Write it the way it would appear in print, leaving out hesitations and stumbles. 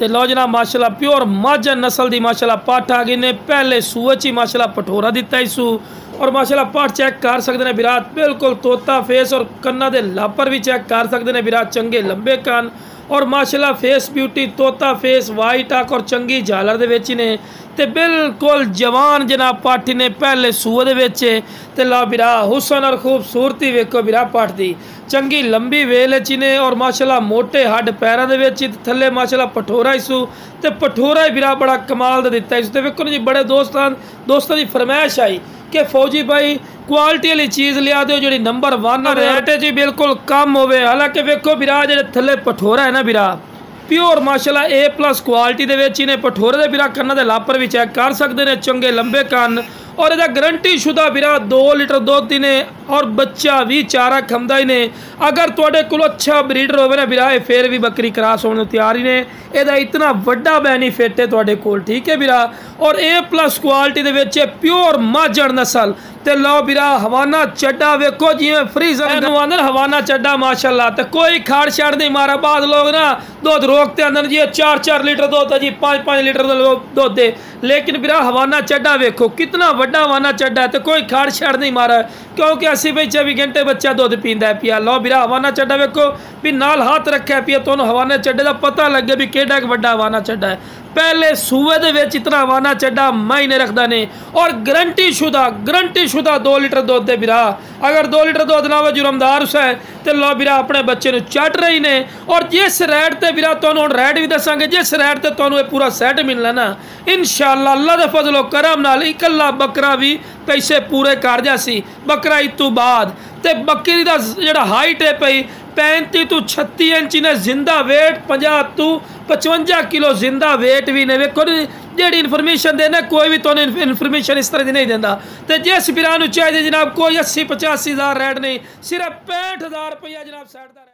तो लो जनाब माशाल्लाह प्योर माझा नस्ल की माशाल्लाह पठ आ गई ने। पहले सूए च ही माशाल्लाह पठोरा दिता इसू और माशाल्लाह पठ चेक कर सकते हैं विराट बिल्कुल तोता फेस और कन्ना दे लापर भी चेक कर सकते हैं विराट चंगे लंबे कान और माशाल्लाह फेस ब्यूटी तोता फेस वाइट आक और चंगी झालर दे विच ने ते बिल्कुल जवान जनाब पठ ने पहले सूए दे विच ते ला बिरा हुसन और खूबसूरती वेखो बिरा पठ दी चंगी लंबी वेल च ने और माशाल्लाह मोटे हड्ड पैरों दे विच थल्ले माशाल्लाह पठोरा इसू ते पठोरा ही बिरा बड़ा कमाल दा दिता इसू ते वेखो जी बड़े दोस्तां दी फरमाइश आई कि फौजी भाई क्वालिटी वाली चीज़ लिया दो जी नंबर 1 रेट जी बिल्कुल कम होवे। हालांकि वेखो बिरा जेडे थल्ले पठोरा है ना बिरा प्योर माशाल्लाह A+ क्वालिटी दे विच ने पठोरे दे बिरा कन्ना दे लापर भी चेक कर सकते हैं चंगे लंबे कान और इहदा गारंटी शुदा बिरा 2 लीटर दुध ने और बच्चा भी चारा खंदा ही ने। अगर तुहाडे कोल अच्छा ब्रीडर होवे ना बिरा फिर भी बकरी क्रॉस होने तैयार ही ने। इहदा इतना वड्डा बेनीफिट है तुहाडे कोल ठीक है बिरा और A+ क्वालिटी दे विच प्योर माझड़ नस्ल ते लो बिरा हवाना चड्डा वेखो जिवें फ्रीजर आंदे हवाना चड्डा माशाल्लाह ते कोई खाड़ छाड़ नहीं मारा। बाद लोग ना दुध रोकते आंदे जी 4-4 लीटर दुध है जी 5-5 लीटर दुध दे लेकिन बिरा हवाना चड्डा वेखो कितना वड्डा हवाना चड्डा है तो कोई खाड़ छाड़ नहीं मारा क्योंकि 80-24 घंटे बच्चा दुध पींदा है पिया। लो बिरा हवाना चड्डा वेखो भी नाल हाथ रखा पिया तो हवाना चड्डे का पता लगे भी केड़ा वड्डा हवाना चड्डा है। पहले सूए दे विच इतना हवाना चड्डा मायने रखदा ने और गारंटी शुदा 2 लीटर दुध दे बिरा। अगर 2 लीटर दुध ना हो जुर्मदार उस है तो लो बिरा अपने बच्चे चट रही ने और जिस रेट ते बिरा तुहानूं हुण रेट भी दसांगे जिस रेट ते तुहानूं ये पूरा सैट मिलना ना इंशाअल्लाह अल्लाह दे फजलो करम नाल इकल्ला बकरा भी पैसे पूरे कर जासी। बकरा ईद तो बाद ते बकरी दा जिहड़ा हाइट है पई 35 तो 36 इंच ने जिंदा वेट 50 तो 55 किलो जिंदा वेट भी ने। वेखो जी इन्फॉर्मेशन देना कोई भी तो इन्फॉर्मेशन इस तरह की नहीं देता तो जिस बिरा चाहिए जनाब कोई 80-85 हज़ार रेट नहीं सिर्फ 65,000 रुपया जनाब सैट दा।